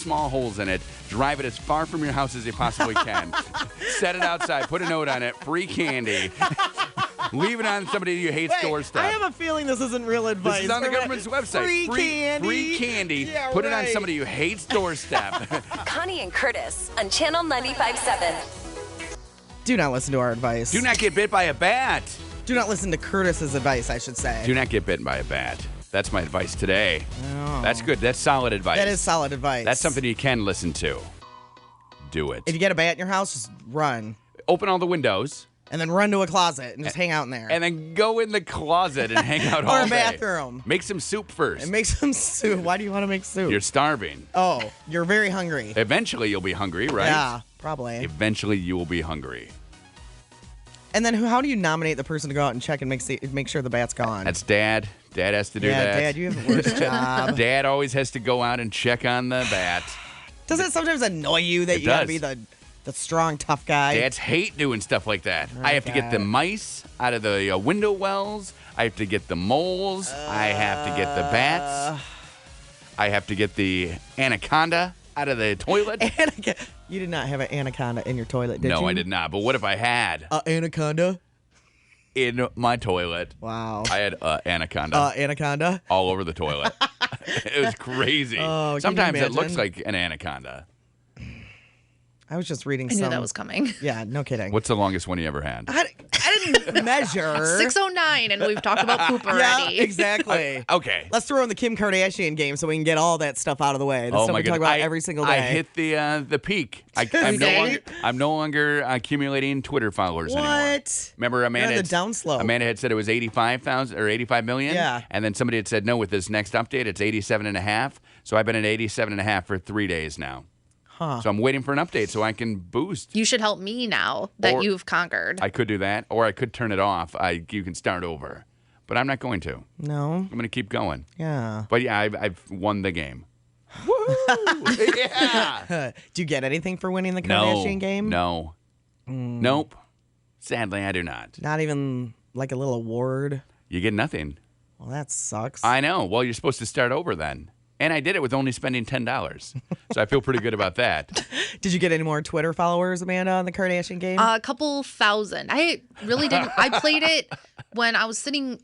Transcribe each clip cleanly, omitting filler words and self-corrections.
small holes in it. Drive it as far from your house as you possibly can. Set it outside. Put a note on it. Free candy. Leave it on somebody you hate's doorstep. I have a feeling this isn't real advice. This is on the government's website. Free candy. Free candy. Yeah, Put it on right. somebody you hate's doorstep. Connie and Curtis on Channel 95.7. Do not listen to our advice. Do not get bit by a bat. Do not listen to Curtis's advice, I should say. Do not get bitten by a bat. That's my advice today. Oh. That's good. That's solid advice. That is solid advice. That's something you can listen to. Do it. If you get a bat in your house, just run. Open all the windows. And then run to a closet and just hang out in there. And then go in the closet and hang out all day. Or a bathroom. Make some soup first. And make some soup. Why do you want to make soup? You're starving. Oh, you're very hungry. Eventually you'll be hungry, right? Yeah, probably. Eventually you will be hungry. And then how do you nominate the person to go out and check and make sure the bat's gone? That's Dad. Dad has to do that. Yeah, Dad, you have the worst job. Dad always has to go out and check on the bat. Does it sometimes annoy you that It you gotta does. be the strong, tough guy? Dads hate doing stuff like that. Oh, I have to get the God. mice out of the window wells. I have to get the moles. I have to get the bats. I have to get the anaconda out of the toilet. You did not have an anaconda in your toilet, did you? No, I did not. But what if I had Anaconda? in my toilet? Wow. I had anaconda Anaconda? all over the toilet. It was crazy. Oh, can you Sometimes it looks imagine? like an anaconda. I was just reading I knew that was coming. Yeah, no kidding. What's the longest one you ever had? I didn't measure. 6:09, and we've talked about poop already. Yeah, exactly. Okay. Let's throw in the Kim Kardashian game so we can get all that stuff out of the way. The Oh stuff my we talk goodness. about every single day. I hit the peak. I'm no longer accumulating Twitter followers anymore. What? Remember, Amanda You're on the downslope. Amanda had said it was 85,000 or 85 million. Yeah. And then somebody had said no. With this next update, it's 87.5. So I've been at 87.5 for 3 days now. Huh. So I'm waiting for an update so I can boost. You should help me now that Or- you've conquered. I could do that, or I could turn it off. You can start over, but I'm not going to. No. I'm going to keep going. Yeah. But yeah, I've won the game. Woo! Yeah. Do you get anything for winning the No. Kardashian game? No. Nope. Sadly, I do not. Not even like a little award? You get nothing. Well, that sucks. I know. Well, you're supposed to start over then. And I did it with only spending $10. So I feel pretty good about that. Did you get any more Twitter followers, Amanda, on the Kardashian game? A couple thousand. I really didn't. I played it when I was sitting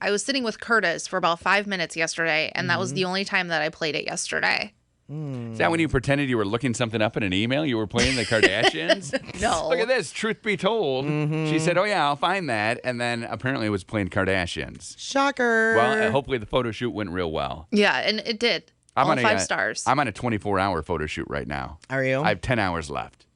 with Curtis for about 5 minutes yesterday, and that was the only time that I played it yesterday. Is that when you pretended you were looking something up in an email? You were playing the Kardashians? No. Look at this. Truth be told, she said, oh, yeah, I'll find that. And then apparently it was playing Kardashians. Shocker. Well, hopefully the photo shoot went real well. Yeah, and it did. All 5 stars. I'm on a 24-hour photo shoot right now. Are you? I have 10 hours left.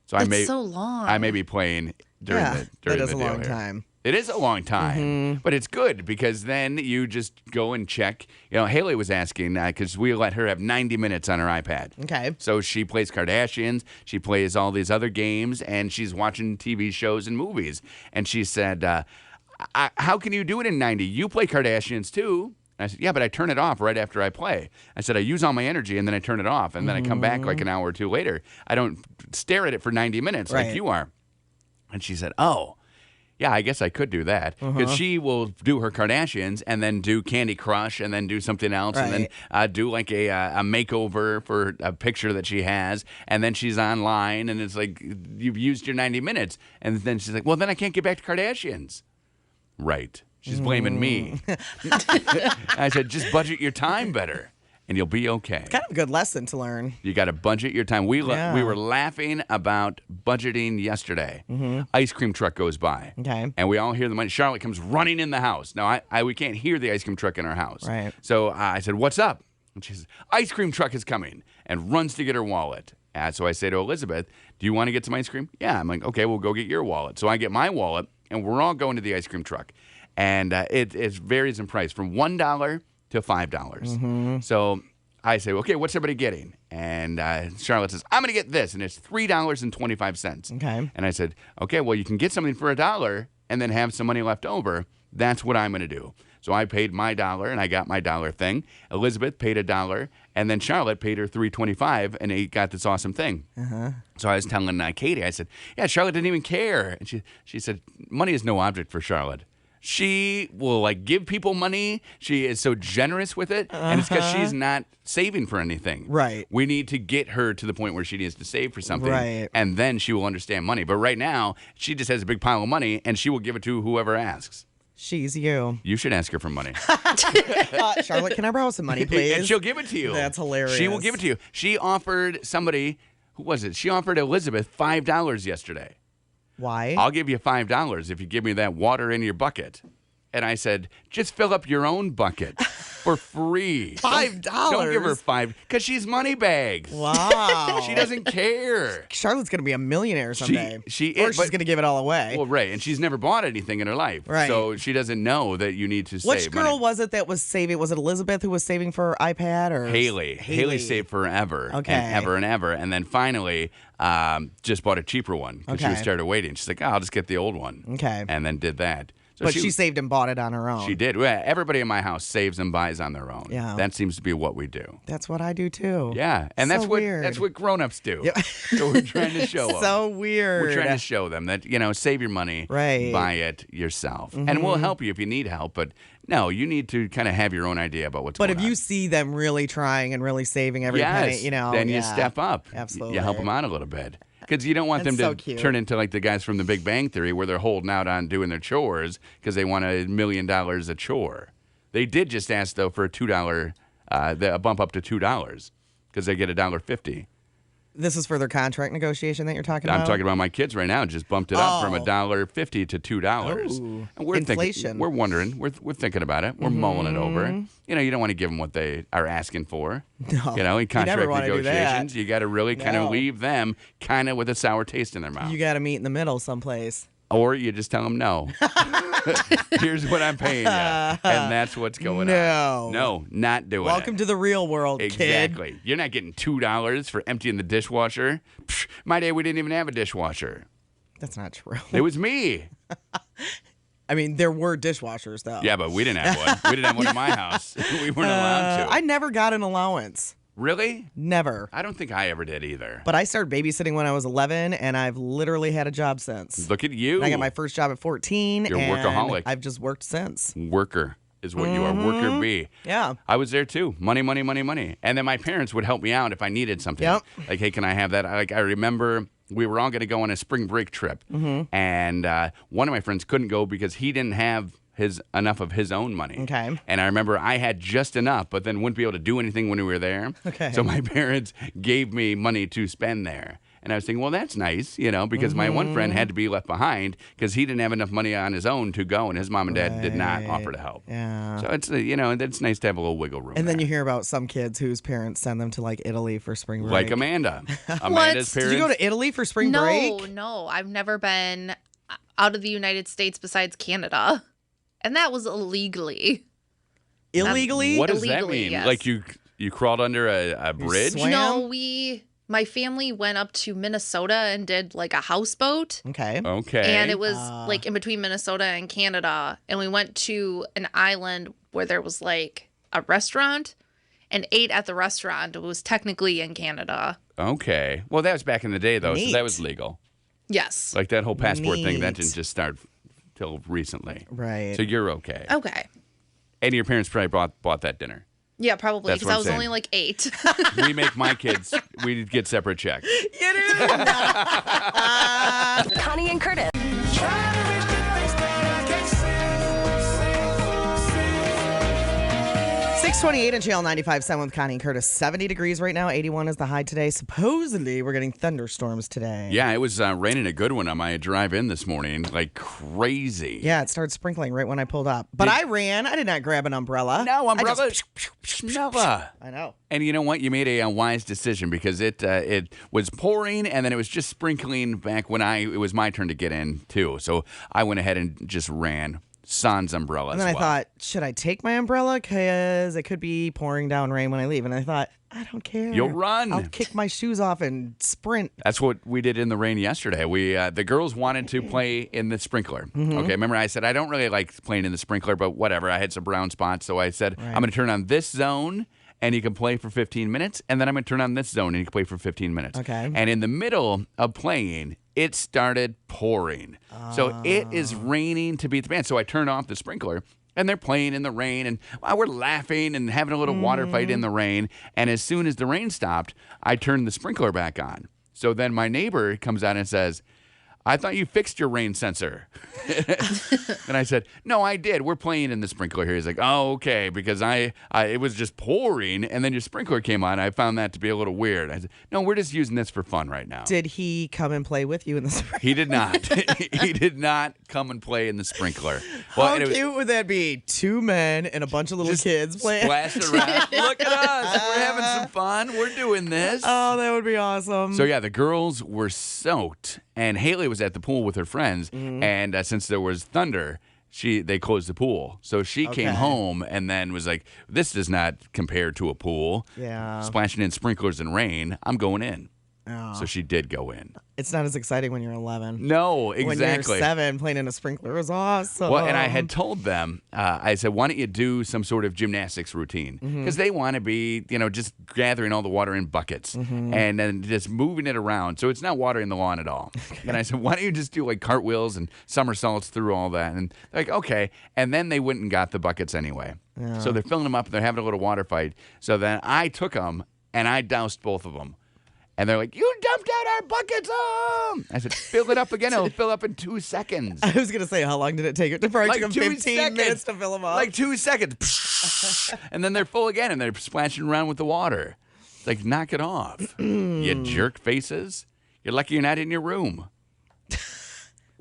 So That's so long. I may be playing during yeah, the during that is the a deal long here. time. It is a long time, but it's good because then you just go and check. You know, Haley was asking because we let her have 90 minutes on her iPad. Okay. So she plays Kardashians, she plays all these other games, and she's watching TV shows and movies. And she said, how can you do it in 90? You play Kardashians too. And I said, yeah, but I turn it off right after I play. I said, I use all my energy and then I turn it off. And then I come back like an hour or two later. I don't stare at it for 90 minutes like Right. you are. And she said, oh. Yeah, I guess I could do that because she will do her Kardashians and then do Candy Crush and then do something else and then do like a makeover for a picture that she has and then she's online and it's like you've used your 90 minutes and then she's like, well, then I can't get back to Kardashians. Right. She's blaming me. I said, just budget your time better and you'll be okay. Kind of a good lesson to learn. You got to budget your time. We Yeah. were laughing about budgeting yesterday. Ice cream truck goes by. Okay. And we all hear the money. Charlotte comes running in the house. Now, we can't hear the ice cream truck in our house. Right. So I said, what's up? And she says, ice cream truck is coming, and runs to get her wallet. So I say to Elizabeth, do you want to get some ice cream? Yeah. I'm like, okay, we'll go get your wallet. So I get my wallet, and we're all going to the ice cream truck. And it varies in price from $1 to $5. So I say, okay, what's everybody getting? And Charlotte says, I'm going to get this, and it's $3.25. Okay. And I said, okay, well, you can get something for $1 and then have some money left over. That's what I'm going to do. So I paid my $1, and I got my $1 thing. Elizabeth paid $1, and then Charlotte paid her $3.25, and they got this awesome thing. So I was telling Katie, I said, yeah, Charlotte didn't even care. And she said, money is no object for Charlotte. She will give people money. She is so generous with it, and it's because she's not saving for anything. Right. We need to get her to the point where she needs to save for something, Right. and then she will understand money. But right now, she just has a big pile of money, and she will give it to whoever asks. She's you. You should ask her for money. Charlotte, can I borrow some money, please? And she'll give it to you. That's hilarious. She will give it to you. She offered somebody, who was it? She offered Elizabeth $5 yesterday. Why? I'll give you $5 if you give me that water in your bucket. And I said, just fill up your own bucket for free. $5? Don't give her $5 because she's money bags. Wow. She doesn't care. Charlotte's going to be a millionaire someday. Or she's but- going to give it all away. Well, right, and she's never bought anything in her life, Right. So she doesn't know that you need to save Which girl money. was it that was saving? Was it Elizabeth who was saving for her iPad or Haley. Haley saved forever, Okay. and ever and ever, and then finally just bought a cheaper one because she was Okay. tired of waiting. She's like, I'll just get the old one. Okay. And then did that. So But she saved and bought it on her own. She did. Well, everybody in my house saves and buys on their own. Yeah. That seems to be what we do. That's what I do too. Yeah, and So that's what weird. grown-ups do. Yeah. So we're trying to show them. So weird. We're trying to show them that, save your money, Right. buy it yourself. And we'll help you if you need help, but no, you need to kind of have your own idea about what's But going if on. you see them really trying and really saving every penny, then you yeah. step up. Absolutely. You help them out a little bit. Because you don't want That's them so to cute. turn into like the guys from The Big Bang Theory where they're holding out on doing their chores because they want $1 million a chore. They did just ask, though, for a $2, a bump up to $2 because they get $1.50. This is for their contract negotiation that you're talking about? I'm talking about my kids right now. Just bumped it up from Oh. $1.50 to $2. Ooh. And we're Inflation. Thinking, we're wondering. We're thinking about it. We're mulling it over. You don't want to give them what they are asking for. No. In contract never wanna do that. negotiations, you got to really kind of No. leave them kind of with a sour taste in their mouth. You got to meet in the middle someplace. Or you just tell them no. Here's what I'm paying you, and that's what's going No. on. No, not doing it. Welcome to the real world, kid. Exactly. You're not getting $2 for emptying the dishwasher. Psh, my day, we didn't even have a dishwasher. That's not true. It was me. I mean, there were dishwashers, though. Yeah, but we didn't have one. We didn't have one in my house. We weren't allowed to. I never got an allowance. Really? Never. I don't think I ever did either. But I started babysitting when I was 11, and I've literally had a job since. Look at you. And I got my first job at 14. You're a and workaholic. I've just worked since. Worker is what you are. Worker bee. Yeah. I was there too. Money, money, money, money. And then my parents would help me out if I needed something. Yep. Like, hey, can I have that? I remember we were all going to go on a spring break trip. And one of my friends couldn't go because he didn't have enough of his own money. Okay. And I remember I had just enough, but then wouldn't be able to do anything when we were there. Okay. So my parents gave me money to spend there. And I was thinking, well, that's nice, because my one friend had to be left behind because he didn't have enough money on his own to go, and his mom and dad did not offer to help. Yeah. So it's, it's nice to have a little wiggle room. And then there. you hear about some kids whose parents send them to like Italy for spring break. Like Amanda. Amanda's parents. Did you go to Italy for spring No, break? no, I've never been out of the United States besides Canada, and that was illegally. Illegally? What does that Illegally, mean? yes. Like you crawled under a bridge? swam? No, my family went up to Minnesota and did like a houseboat. Okay. Okay. And it was like in between Minnesota and Canada. And we went to an island where there was like a restaurant and ate at the restaurant. It was technically in Canada. Okay. Well, that was back in the day, though, so Neat. that was legal. Yes. Like that whole passport thing, that Neat. didn't just start till recently. Right. So you're okay. Okay. And your parents probably bought that dinner. Yeah, probably That's because what I I'm was saying. only like 8. We make my kids, we get separate checks. Connie and Curtis. 628 on Channel 95.7 with Connie and Curtis. 70 degrees right now. 81 is the high today. Supposedly, we're getting thunderstorms today. Yeah, it was raining a good one on my drive in this morning, like crazy. Yeah, it started sprinkling right when I pulled up. But I ran. I did not grab an umbrella. No, I umbrella. just- Umbrella. I know. And you know what? You made a wise decision because it was pouring and then it was just sprinkling back when it was my turn to get in too. So I went ahead and just ran sans umbrella. And then I thought, should I take my umbrella? Because it could be pouring down rain when I leave. And I thought, I don't care. You'll run. I'll kick my shoes off and sprint. That's what we did in the rain yesterday. We the girls wanted to play in the sprinkler. Okay, remember I said I don't really like playing in the sprinkler, but whatever. I had some brown spots, so I said I'm going to turn on this zone and you can play for 15 minutes, and then I'm going to turn on this zone, and you can play for 15 minutes. Okay. And in the middle of playing, it started pouring. So it is raining to beat the band. So I turn off the sprinkler, and they're playing in the rain, and we're laughing and having a little water fight in the rain. And as soon as the rain stopped, I turned the sprinkler back on. So then my neighbor comes out and says, I thought you fixed your rain sensor. And I said, no, I did. We're playing in the sprinkler here. He's like, oh, okay, because it was just pouring, and then your sprinkler came on. I found that to be a little weird. I said, no, we're just using this for fun right now. Did he come and play with you in the sprinkler? He did not. He did not come and play in the sprinkler. How cute would that be? 2 men and a bunch of little kids playing. Splashing around. Look at us. We're having some fun. We're doing this. Oh, that would be awesome. So, yeah, the girls were soaked, and Haley was at the pool with her friends, and since there was thunder, they closed the pool. So she came home and then was like, this does not compare to a pool. Yeah. Splashing in sprinklers and rain. I'm going in. Oh. So she did go in. It's not as exciting when you're 11. No, exactly. When you're 7, playing in a sprinkler is awesome. Well, and I had told them, I said, why don't you do some sort of gymnastics routine? Because they want to be, just gathering all the water in buckets and then just moving it around. So it's not watering the lawn at all. And I said, why don't you just do like cartwheels and somersaults through all that? And they're like, okay. And then they went and got the buckets anyway. Yeah. So they're filling them up and they're having a little water fight. So then I took them and I doused both of them. And they're like, you dumped out our buckets. I said, fill it up again. It'll fill up in 2 seconds. I was going to say, how long did it take? It probably Like took 2 them 15 seconds. minutes to fill them up. Like 2 seconds. And then they're full again, and they're splashing around with the water. It's like, knock it off. You jerk faces. You're lucky you're not in your room.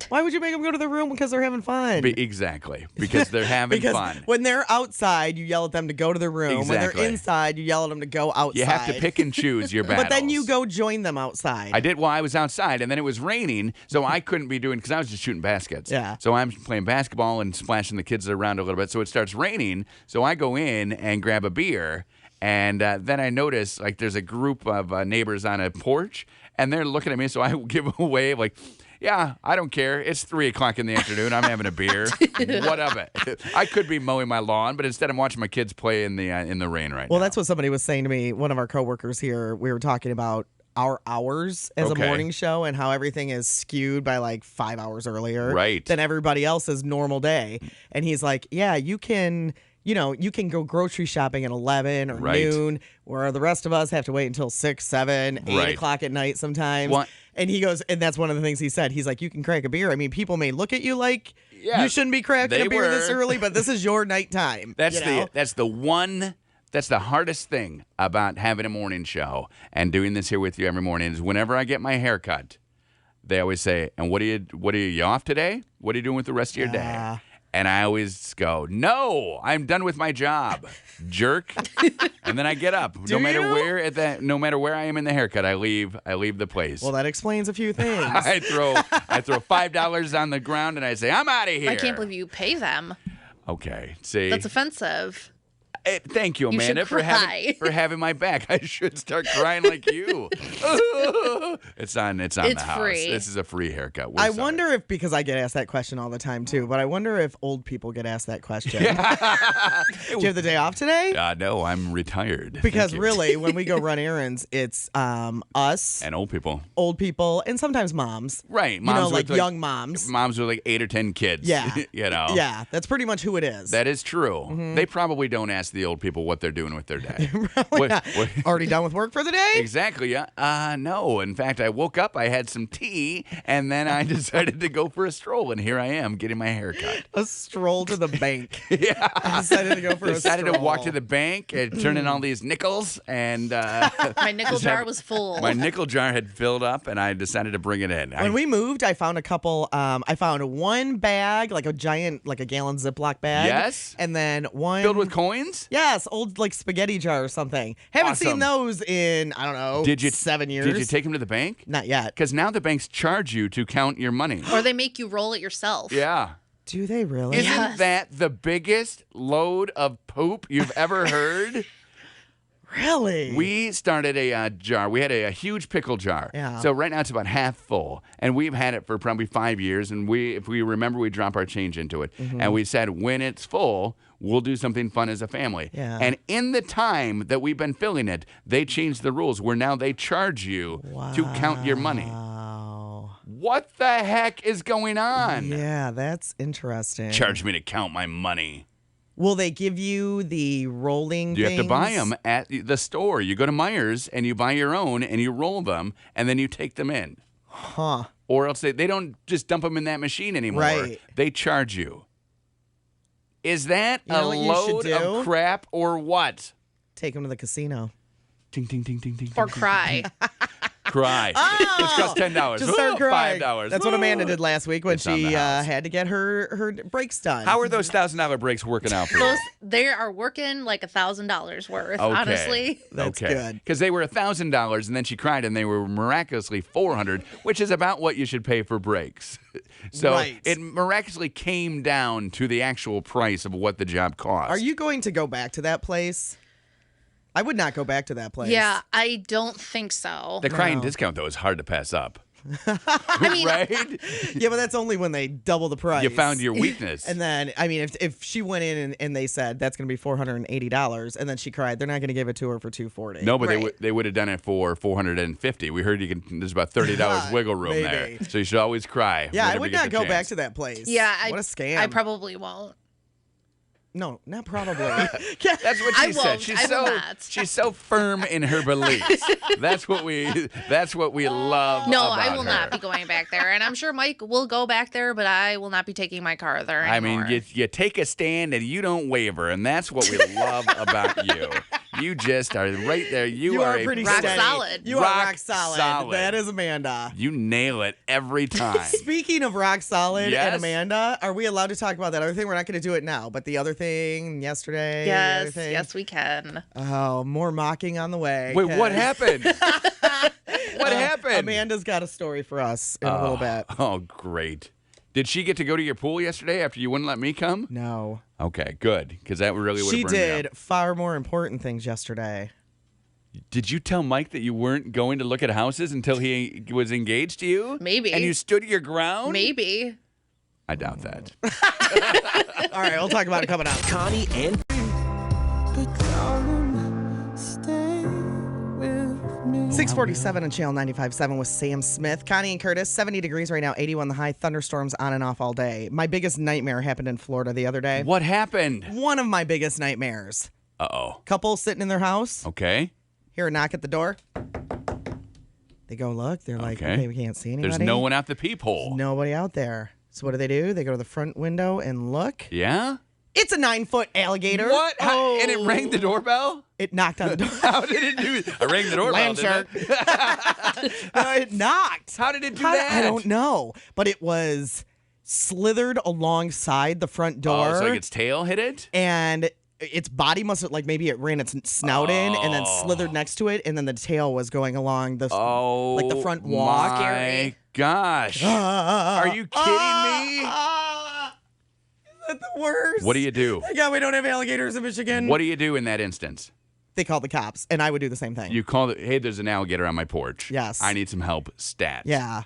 Why would you make them go to the room? Because they're having fun. Exactly. Because they're having fun. When they're outside, you yell at them to go to the room. Exactly. When they're inside, you yell at them to go outside. You have to pick and choose your battles. But then you go join them outside. I did. Well, I was outside, and then it was raining, so I couldn't be doing, because I was just shooting baskets. Yeah. So I'm playing basketball and splashing the kids around a little bit. So it starts raining, so I go in and grab a beer, and then I notice, like, there's a group of neighbors on a porch, and they're looking at me, so I give a wave, like, yeah, I don't care. It's 3 o'clock in the afternoon. I'm having a beer. What of it? I could be mowing my lawn, but instead I'm watching my kids play in the rain right now. Well, that's what somebody was saying to me. One of our coworkers here, we were talking about our hours as a morning show and how everything is skewed by like 5 hours earlier than everybody else's normal day. And he's like, yeah, you can go grocery shopping at 11 or noon, where the rest of us have to wait until 6, 7, 8 o'clock at night sometimes. What? And he goes, and that's one of the things he said. He's like, you can crack a beer. I mean, people may look at you like you shouldn't be cracking a beer this early, but this is your nighttime. That's the hardest thing about having a morning show and doing this here with you every morning is whenever I get my hair cut, they always say, and what are you off today? What are you doing with the rest of your day? And I always go, no, I'm done with my job, jerk. And then I get up. No matter where I am in the haircut, I leave the place. Well, that explains a few things. I throw $5 on the ground and I say, I'm out of here. I can't believe you pay them. Okay, see, that's offensive. Thank you, Amanda, for having my back. I should start crying like you. It's on the house. Free. This is a free haircut. I wonder if, because I get asked that question all the time too, but I wonder if old people get asked that question. Do you have the day off today? No, I'm retired. Because really, when we go run errands, it's us and old people, and sometimes moms. Right, moms, like young moms. Moms with like 8 or 10 kids. Yeah, Yeah, that's pretty much who it is. That is true. Mm-hmm. They probably don't ask the old people what they're doing with their day. Already done with work for the day? Exactly, yeah. No, in fact, I woke up, I had some tea, and then I decided to go for a stroll, and here I am getting my hair cut. A stroll to the bank. Yeah. I decided to go for a stroll. Decided to walk to the bank and turn in all these nickels, and my nickel jar was full. My nickel jar had filled up, and I decided to bring it in. When we moved, I found a couple, I found one bag, like a giant, like a gallon Ziploc bag. Yes. And then one. Filled with coins? Yes, old like spaghetti jar or something. Haven't seen those in, I don't know, 7 years. Did you take them to the bank? Not yet. Because now the banks charge you to count your money. Or they make you roll it yourself. Yeah. Do they really? Isn't that the biggest load of poop you've ever heard? Really? We started a jar. We had a huge pickle jar. Yeah. So right now it's about half full. And we've had it for probably 5 years. And if we remember, we drop our change into it. Mm-hmm. And we said when it's full, we'll do something fun as a family. Yeah. And in the time that we've been filling it, they changed the rules where now they charge you to count your money. Wow. What the heck is going on? Yeah, that's interesting. Charge me to count my money. Will they give you the rolling You things? have to buy them at the store. You go to Meijer's and you buy your own and you roll them and then you take them in. Huh. Or else they don't just dump them in that machine anymore. Right. They charge you. Is that You know a what you load should do? of crap or what? Take them to the casino. Ting, ting, ting, ting, ting. Or ting, cry. Cry. Oh! It's cost $10. Just start crying. $5. That's what Amanda did last week when It's on she the house. had to get her brakes done. How are those $1,000 breaks working out for you? Those they are working like $1,000 worth. Honestly, That's good. Because they were $1,000 and then she cried and they were miraculously $400, which is about what you should pay for breaks. So Right. it miraculously came down to the actual price of what the job cost. Are you going to go back to that place? I would not go back to that place. yeah, I don't think so. The crying No. discount, though, is hard to pass up. I mean, Right? Yeah, but that's only when they double the price. You found your weakness. And then, I mean, if she went in and they said that's going to be $480, and then she cried, they're not going to give it to her for $240. No, but Right. they would have done it for $450. We heard there's about $30 wiggle room Maybe. there. So you should always cry. Yeah, I whenever would you get not the go chance. back to that place. yeah, what a scam. I probably won't. No, not probably. That's what I she said. won't. I will not. She's so firm in her beliefs. That's what we love. No, about I will her. not be going back there. And I'm sure Mike will go back there, but I will not be taking my car there anymore. I mean, you take a stand and you don't waver, and that's what we love about you. You just are right there. You are a pretty rock steady. solid. You are Rock rock solid. solid. That is Amanda. You nail it every time. Speaking of rock solid Yes? and Amanda, are we allowed to talk about that other thing? We're not going to do it now, but the other thing yesterday. the other yes, thing. yes, we can. Oh, more mocking on the way. Wait, what 'cause- happened? What happened? Amanda's got a story for us in a little bit. Oh, great. Did she get to go to your pool yesterday after you wouldn't let me come? No. Okay, good, because that really would She have burned me did up. far more important things yesterday. Did you tell Mike that you weren't going to look at houses until he was engaged to you? Maybe. And you stood your ground? Maybe. I doubt that. All right, we'll talk about it coming up. Connie and 647 on Channel 95.7 with Sam Smith. Connie and Curtis, 70 degrees right now, 81 the high, thunderstorms on and off all day. My biggest nightmare happened in Florida the other day. What happened? One of my biggest nightmares. Uh-oh. Couple sitting in their house, Okay. hear a knock at the door. They go look. They're like, Okay. okay, we can't see anybody. There's no one out the peephole. Nobody out there. So what do? They go to the front window and look. Yeah? It's a 9-foot alligator. What? Oh. And it rang the doorbell? It knocked on the door. How did it do I rang the doorbell, Land didn't shark. it? No, it knocked. How did it do How- that? I don't know. But it was slithered alongside the front door. Oh, so like its tail hit it? And its body must have, like, maybe it ran its snout in and then slithered next to it, and then the tail was going along the Oh, like the front walk. my Scary. gosh. Are you kidding me? Is that the worst? What do you do? Thank God we don't have alligators in Michigan. What do you do in that instance? They called the cops, and I would do the same thing. You call it, hey, there's an alligator on my porch. Yes. I need some help. Stat. Yeah.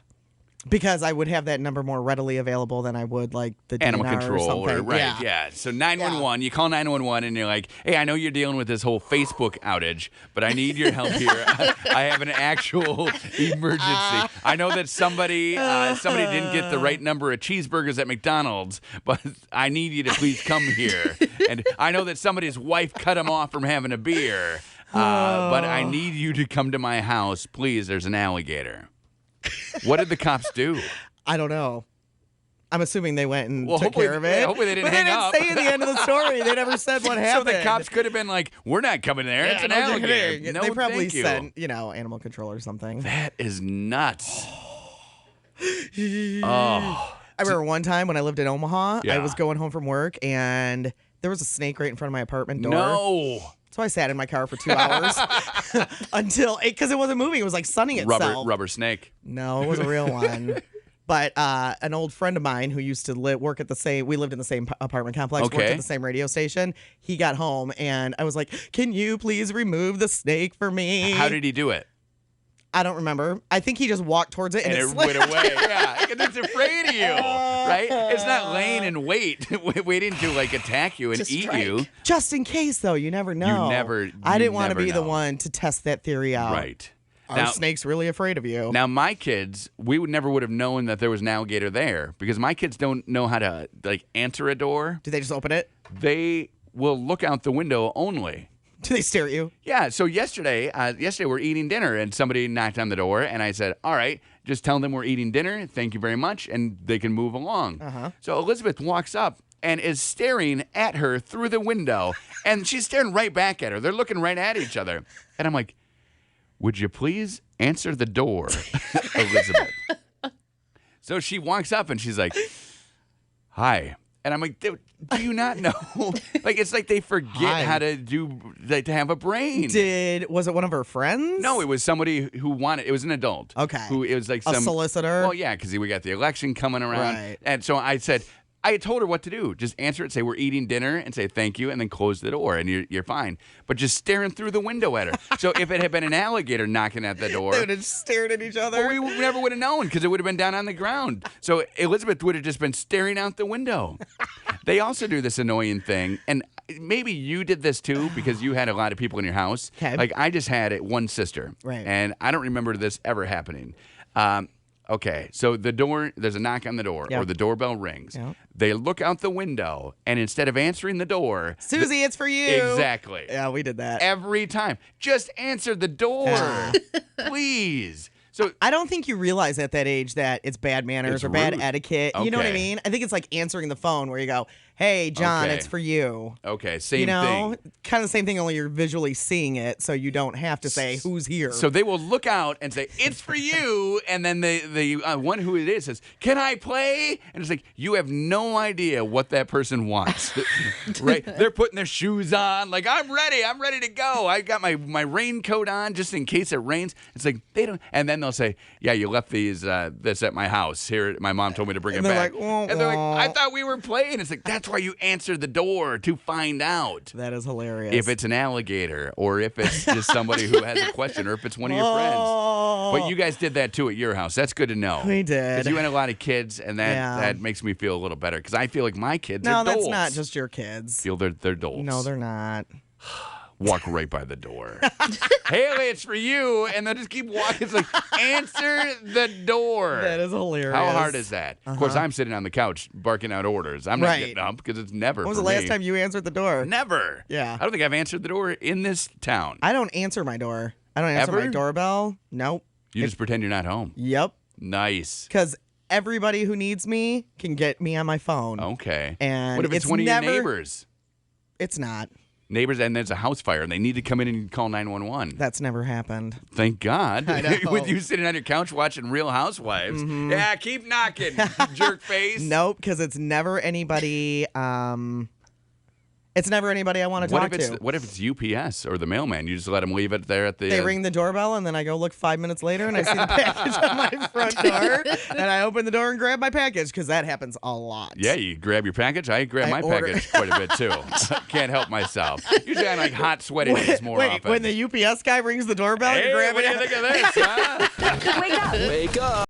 Because I would have that number more readily available than I would, like, the Animal DNR control, or something. right? Yeah. So 911, you call 911, and you're like, "Hey, I know you're dealing with this whole Facebook outage, but I need your help here. I have an actual emergency. I know that somebody didn't get the right number of cheeseburgers at McDonald's, but I need you to please come here. And I know that somebody's wife cut him off from having a beer, but I need you to come to my house, please. There's an alligator." What did the cops do? I don't know. I'm assuming they went and Well, took care of it. yeah, hopefully they didn't but hang they didn't up. say at the end of the story. They never said what So happened. the cops could have been like, "We're not coming there. It's an no alligator." kidding. No, they probably thank you. sent, animal control or something. That is nuts. Oh, I remember one time when I lived in Omaha, Yeah. I was going home from work, and there was a snake right in front of my apartment door. no. So I sat in my car for 2 hours until, because it wasn't moving. It was like sunning itself. Rubber snake. No, it was a real one. But an old friend of mine who used to work at the same, we lived in the same apartment complex, worked Okay. at the same radio station. He got home and I was like, "Can you please remove the snake for me?" How did he do it? I don't remember. I think he just walked towards it and it went away. Yeah, because it's afraid of you, right? It's not laying in wait, waiting to like attack you and eat you. Just in case, though, you never know. I didn't want to be the one to test that theory out. Right. Are snakes really afraid of you? Now, my kids, we never would have known that there was an alligator there because my kids don't know how to like answer a door. Do they just open it? They will look out the window only. Do they stare at you? Yeah. So yesterday we're eating dinner and somebody knocked on the door and I said, all right, just tell them we're eating dinner. Thank you very much. And they can move along. So Elizabeth walks up and is staring at her through the window and she's staring right back at her. They're looking right at each other. And I'm like, would you please answer the door, Elizabeth? So she walks up and she's like, hi. And I'm like, do you not know? Like, it's like they forget how to to have a brain. Was it one of her friends? No, it was somebody who wanted, it was an adult. Okay. It was like a solicitor? Well, yeah, because we got the election coming around. Right. And so I told her what to do. Just answer it, say we're eating dinner, and say thank you, and then close the door, and you're fine. But just staring through the window at her. So if it had been an alligator knocking at the door, they would have stared at each other. Well, we never would have known because it would have been down on the ground. So Elizabeth would have just been staring out the window. They also do this annoying thing, and maybe you did this too because you had a lot of people in your house. Okay. Like I just had one sister, right? And I don't remember this ever happening. Okay, so there's a knock on the door, or the doorbell rings. Yep. They look out the window, and instead of answering the door, Susie, it's for you. Exactly. Yeah, we did that every time. Just answer the door, please. So I don't think you realize at that age that it's bad manners or bad etiquette. Okay. You know what I mean? I think it's like answering the phone where you go, hey, John, it's for you. Okay, same thing. Kind of the same thing, only you're visually seeing it, so you don't have to say who's here. So they will look out and say, it's for you, and then the one who it is says, can I play? And it's like, you have no idea what that person wants, right? They're putting their shoes on, like, I'm ready to go. I got my raincoat on just in case it rains. It's like, they don't, and then they'll say, yeah, you left this at my house. Here, my mom told me to bring it back. Like, and they're like, I thought we were playing. It's like, that's why you answer the door, to find out. That is hilarious. If it's an alligator, or if it's just somebody who has a question, or if it's one of your friends. But you guys did that too at your house. That's good to know. We did. Because you had a lot of kids, and that makes me feel a little better. Because I feel like my kids are dolts. No, that's not just your kids. Feel they're dolts. No, they're not. Walk right by the door. Haley, it's for you. And they'll just keep walking. It's like, answer the door. That is hilarious. How hard is that? Of course, I'm sitting on the couch barking out orders. I'm not getting up because it's never When was the last time you answered the door? Never. Yeah. I don't think I've answered the door in this town. I don't answer my door. I don't answer my doorbell. Nope. You just pretend you're not home. Yep. Nice. Because everybody who needs me can get me on my phone. Okay. And what if it's one of your neighbors? It's not. Neighbors, and there's a house fire, and they need to come in and call 911. That's never happened. Thank God. I know. With you sitting on your couch watching Real Housewives. Mm-hmm. Yeah, keep knocking, jerk face. Nope, because it's never anybody. It's never anybody I want to talk to. What if it's UPS or the mailman? You just let them leave it there at the... They ring the doorbell, and then I go look 5 minutes later, and I see the package on my front door, and I open the door and grab my package, because that happens a lot. Yeah, you grab your package. I grab my package quite a bit, too. Can't help myself. Usually I'm like hot sweating more often. When the UPS guy rings the doorbell, hey, you grab what it. do you think of this, huh? Wake up. Wake up.